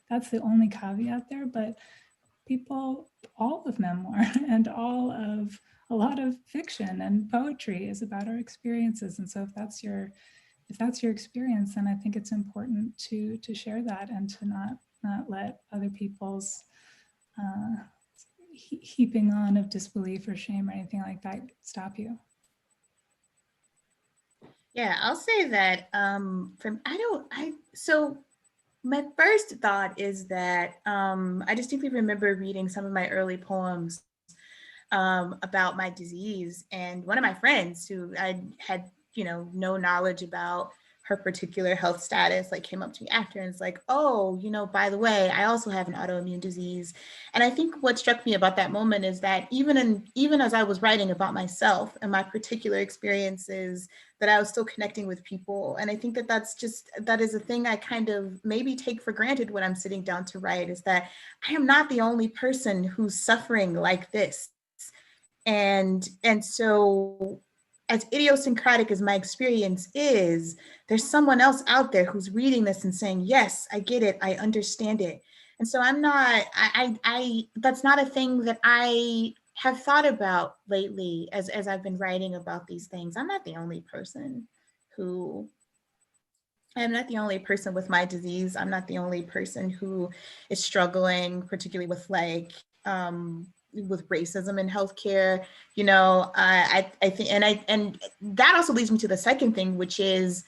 that's the only caveat there. But people, all of memoir and all of a lot of fiction and poetry is about our experiences. And so if that's your experience, then I think it's important to share that, and to not let other people's heaping on of disbelief or shame or anything like that stop you. Yeah, I'll say that so my first thought is that I distinctly remember reading some of my early poems about my disease, and one of my friends who I had, you know, no knowledge about her particular health status, like came up to me after and was like, oh, you know, by the way, I also have an autoimmune disease. And I think what struck me about that moment is that even as I was writing about myself and my particular experiences, that I was still connecting with people. And I think that that is a thing I kind of maybe take for granted when I'm sitting down to write, is that I am not the only person who's suffering like this. And so as idiosyncratic as my experience is, there's someone else out there who's reading this and saying, yes, I get it, I understand it. And so I'm not, that's not a thing that I have thought about lately as I've been writing about these things. I'm not the only person with my disease. I'm not the only person who is struggling, particularly with with racism in healthcare. You know, I think, and that also leads me to the second thing, which is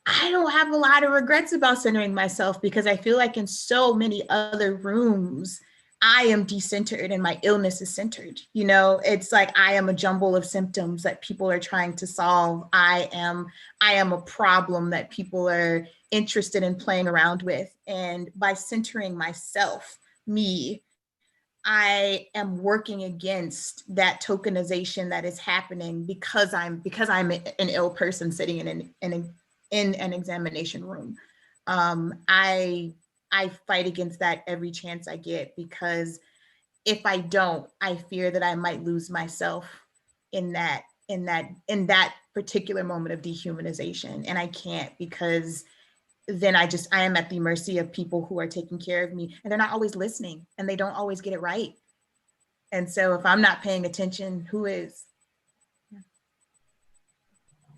I don't have a lot of regrets about centering myself because I feel like in so many other rooms, I am decentered and my illness is centered. You know, it's like I am a jumble of symptoms that people are trying to solve. I am a problem that people are interested in playing around with. And by centering myself, me, I am working against that tokenization that is happening because I'm an ill person sitting in an examination room. I fight against that every chance I get, because if I don't, I fear that I might lose myself in that particular moment of dehumanization, and I can't, because then I am at the mercy of people who are taking care of me, and they're not always listening and they don't always get it right. And so if I'm not paying attention, who is?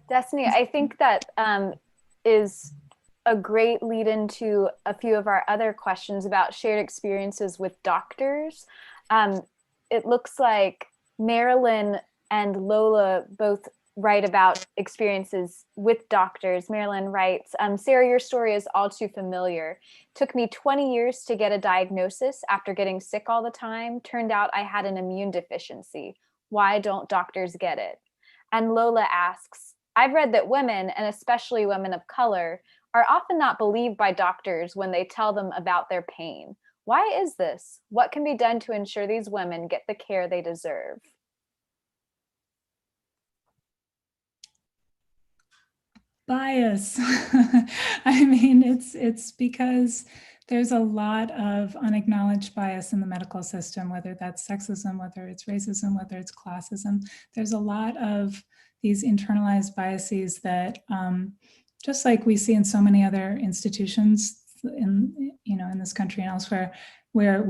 Destiny, I think that is a great lead into a few of our other questions about shared experiences with doctors. It looks like Marilyn and Lola both write about experiences with doctors. Marilyn writes, Sarah, your story is all too familiar. Took me 20 years to get a diagnosis after getting sick all the time. Turned out I had an immune deficiency. Why don't doctors get it? And Lola asks, I've read that women, and especially women of color, are often not believed by doctors when they tell them about their pain. Why is this? What can be done to ensure these women get the care they deserve? Bias. I mean, it's because there's a lot of unacknowledged bias in the medical system, whether that's sexism, whether it's racism, whether it's classism. There's a lot of these internalized biases that, just like we see in so many other institutions in this country and elsewhere, where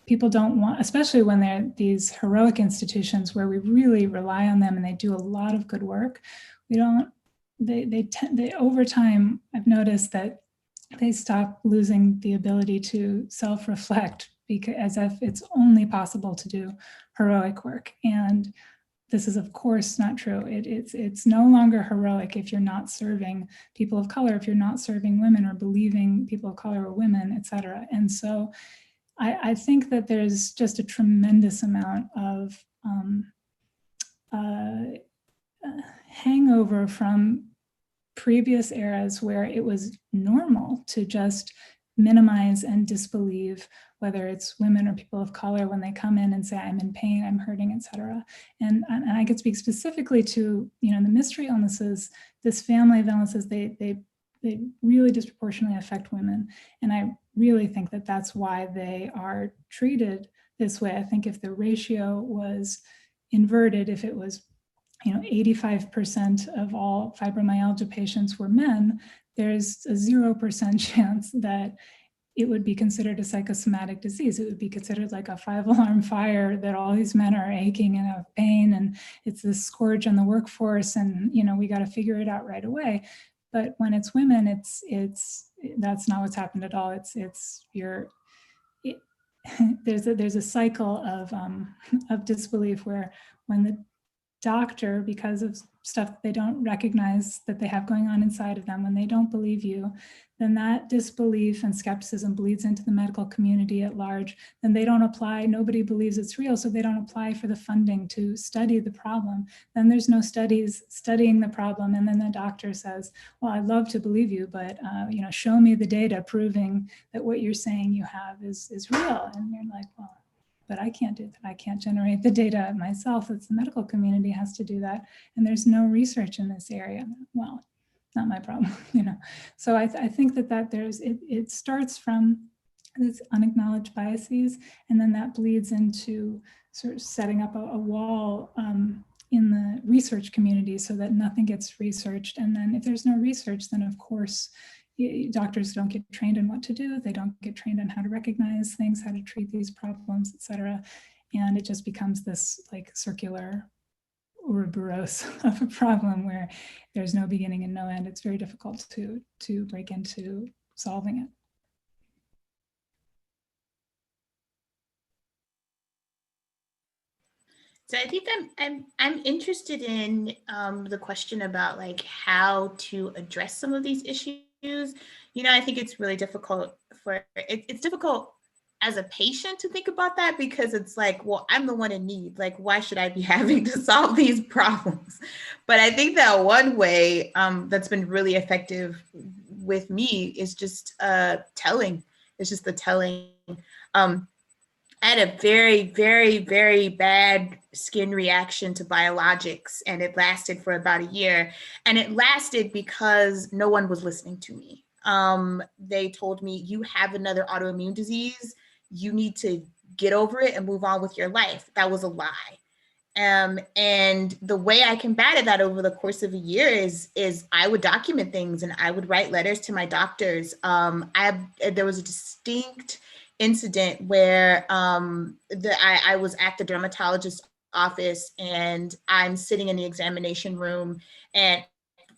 people don't want, especially when they're these heroic institutions where we really rely on them and they do a lot of good work. They over time, I've noticed that they stop losing the ability to self-reflect, because as if it's only possible to do heroic work. And this is, of course, not true. It's no longer heroic if you're not serving people of color, if you're not serving women or believing people of color or women, et cetera. And so I think that there's just a tremendous amount of hangover from previous eras where it was normal to just minimize and disbelieve, whether it's women or people of color, when they come in and say, I'm in pain, I'm hurting, et cetera. And I could speak specifically to, the mystery illnesses, this family of illnesses, they really disproportionately affect women. And I really think that that's why they are treated this way. I think if the ratio was inverted, if it was 85% of all fibromyalgia patients were men, there's a 0% chance that it would be considered a psychosomatic disease. It would be considered like a 5-alarm fire, that all these men are aching and have pain, and it's this scourge on the workforce, and we got to figure it out right away. But when it's women, that's not what's happened at all. There's a cycle of disbelief where when the doctor, because of stuff they don't recognize that they have going on inside of them, when they don't believe you, then that disbelief and skepticism bleeds into the medical community at large. Then they don't apply, nobody believes it's real, so they don't apply for the funding to study the problem. Then there's no studies studying the problem, and then the doctor says, well, I'd love to believe you, but show me the data proving that what you're saying you have is real. And you're like, well, but I can't do that. I can't generate the data myself. It's the medical community has to do that. And there's no research in this area. Well, not my problem, So I think that it starts from these unacknowledged biases, and then that bleeds into sort of setting up a wall in the research community so that nothing gets researched. And then if there's no research, then of course, doctors don't get trained in what to do. They don't get trained on how to recognize things, how to treat these problems, et cetera. And it just becomes this like circular Ouroboros of a problem where there's no beginning and no end. It's very difficult to break into solving it. So I think I'm interested in the question about like how to address some of these issues. You know, I think it's really difficult it's difficult as a patient to think about that because it's like, well, I'm the one in need. Like, why should I be having to solve these problems? But I think that one way that's been really effective with me is just telling. It's just the telling. I had a very, very, very bad skin reaction to biologics, and it lasted for about a year. And it lasted because no one was listening to me. They told me, you have another autoimmune disease. You need to get over it and move on with your life. That was a lie. And the way I combated that over the course of a year is I would document things and I would write letters to my doctors. There was a distinct incident where I was at the dermatologist's office and I'm sitting in the examination room, and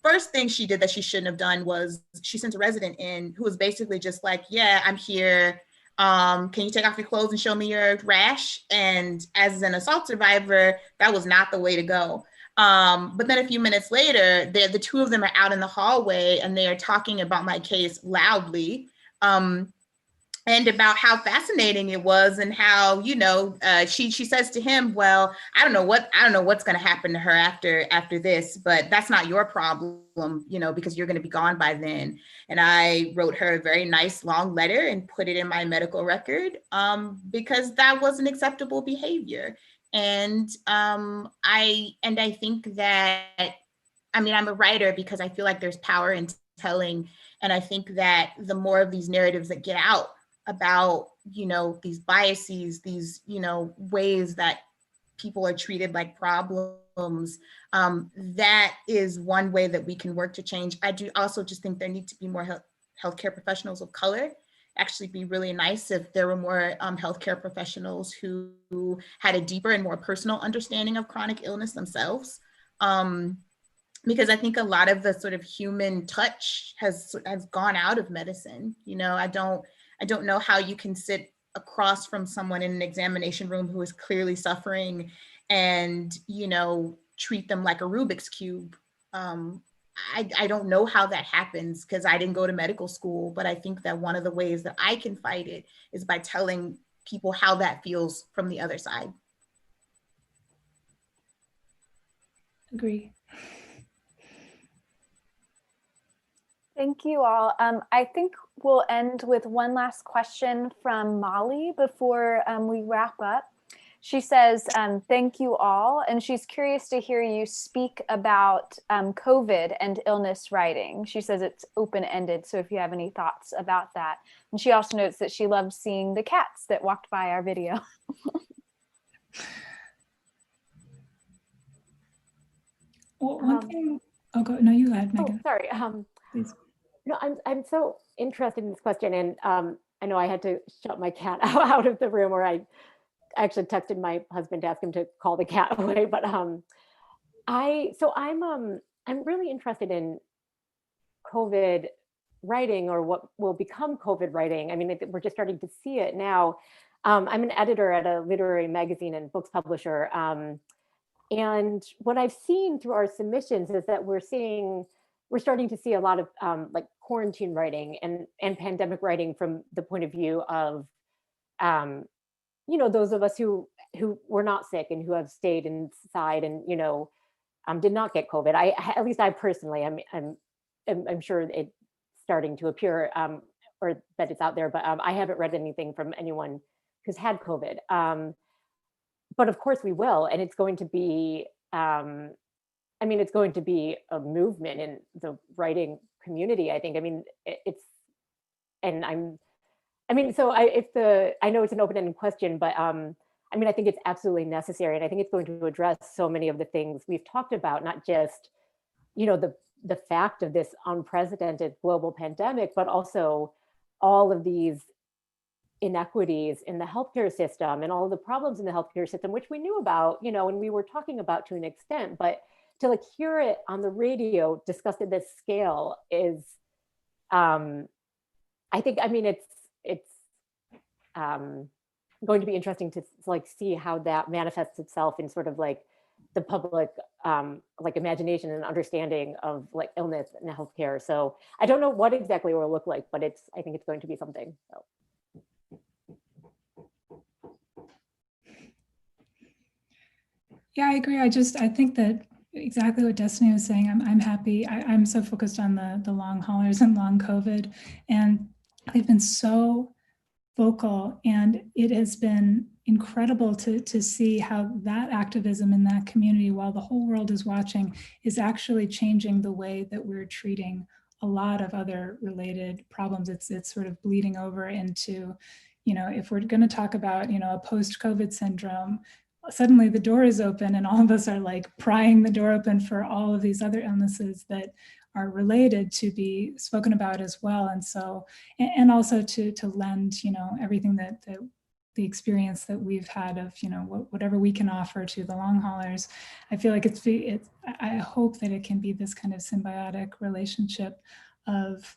first thing she did that she shouldn't have done was she sent a resident in who was basically just like, yeah, I'm here. Can you take off your clothes and show me your rash? And as an assault survivor, that was not the way to go. But then a few minutes later, the two of them are out in the hallway and they are talking about my case loudly. And about how fascinating it was, and how, you know, she says to him, well, I don't know what's going to happen to her after this, but that's not your problem, you know, because you're going to be gone by then. And I wrote her a very nice long letter and put it in my medical record because that wasn't acceptable behavior. And I think that, I mean, I'm a writer because I feel like there's power in telling. And I think that the more of these narratives that get out about, you know, these biases, these, you know, ways that people are treated like problems, that is one way that we can work to change. I do also just think there need to be more healthcare professionals of color. Actually be really nice if there were more healthcare professionals who had a deeper and more personal understanding of chronic illness themselves. Because I think a lot of the sort of human touch has gone out of medicine. You know, I don't know how you can sit across from someone in an examination room who is clearly suffering and, you know, treat them like a Rubik's Cube. I don't know how that happens because I didn't go to medical school, but I think that one of the ways that I can fight it is by telling people how that feels from the other side. Agree. Thank you all. I think we'll end with one last question from Molly before we wrap up. She says, thank you all. And she's curious to hear you speak about COVID and illness writing. She says it's open-ended, so if you have any thoughts about that. And she also notes that she loves seeing the cats that walked by our video. Well, one thing, oh, go, no, you go ahead, Megan. Oh, sorry. Please. No, I'm so interested in this question, and I know I had to shut my cat out of the room, or I actually texted my husband to ask him to call the cat away. But I'm really interested in COVID writing, or what will become COVID writing. I mean, we're just starting to see it now. I'm an editor at a literary magazine and books publisher, and what I've seen through our submissions is that we're starting to see a lot of like quarantine writing and pandemic writing from the point of view of, you know, those of us who were not sick and who have stayed inside and, you know, did not get COVID. At least I personally, I'm sure it's starting to appear or that it's out there, but I haven't read anything from anyone who's had COVID. But of course we will, and it's going to be, I mean, it's going to be a movement in the writing community, I think. I mean, I know it's an open-ended question, but I mean, I think it's absolutely necessary. And I think it's going to address so many of the things we've talked about, not just, you know, the fact of this unprecedented global pandemic, but also all of these inequities in the healthcare system and all of the problems in the healthcare system, which we knew about, you know, and we were talking about to an extent, but to like hear it on the radio discussed at this scale is, I think, I mean, it's going to be interesting to like see how that manifests itself in sort of like the public like imagination and understanding of like illness and healthcare. So I don't know what exactly it will look like, but I think it's going to be something. So. Yeah, I agree. I think that exactly what Destiny was saying. I'm happy. I'm so focused on the long haulers and long COVID, and they've been so vocal, and it has been incredible to see how that activism in that community, while the whole world is watching, is actually changing the way that we're treating a lot of other related problems. It's sort of bleeding over into, if we're going to talk about, a post-COVID syndrome, suddenly the door is open and all of us are like prying the door open for all of these other illnesses that are related to be spoken about as well. And so, and also to lend, everything that the experience that we've had of, whatever we can offer to the long haulers. I feel like I hope that it can be this kind of symbiotic relationship of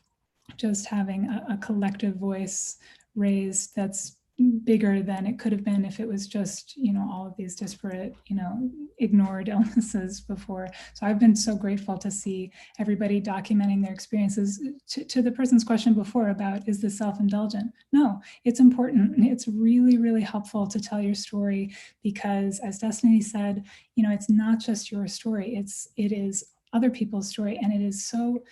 just having a collective voice raised that's bigger than it could have been if it was just, all of these disparate, ignored illnesses before. So I've been so grateful to see everybody documenting their experiences. To the person's question before about, is this self-indulgent? No, it's important. It's really, really helpful to tell your story because, as Destiny said, it's not just your story, it is other people's story. And it is so,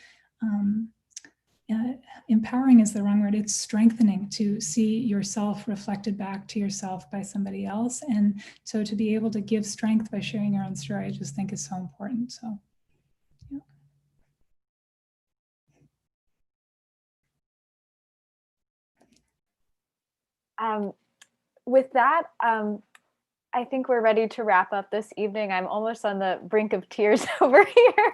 empowering is the wrong word. It's strengthening to see yourself reflected back to yourself by somebody else. And so to be able to give strength by sharing your own story, I just think is so important. So, yeah. With that, I think we're ready to wrap up this evening. I'm almost on the brink of tears over here.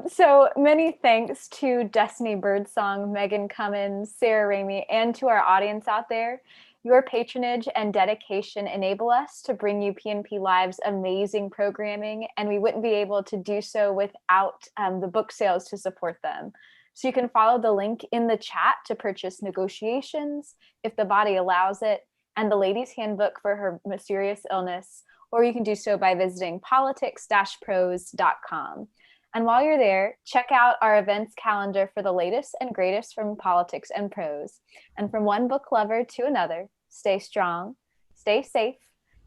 So many thanks to Destiny Birdsong, Megan Cummins, Sarah Ramey, and to our audience out there. Your patronage and dedication enable us to bring you PNP Live's amazing programming, and we wouldn't be able to do so without the book sales to support them. So you can follow the link in the chat to purchase Negotiations, If the Body Allows It, and The Lady's Handbook for Her Mysterious Illness, or you can do so by visiting politics-prose.com. And while you're there, check out our events calendar for the latest and greatest from politics and prose. And from one book lover to another, stay strong, stay safe,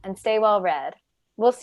and stay well read.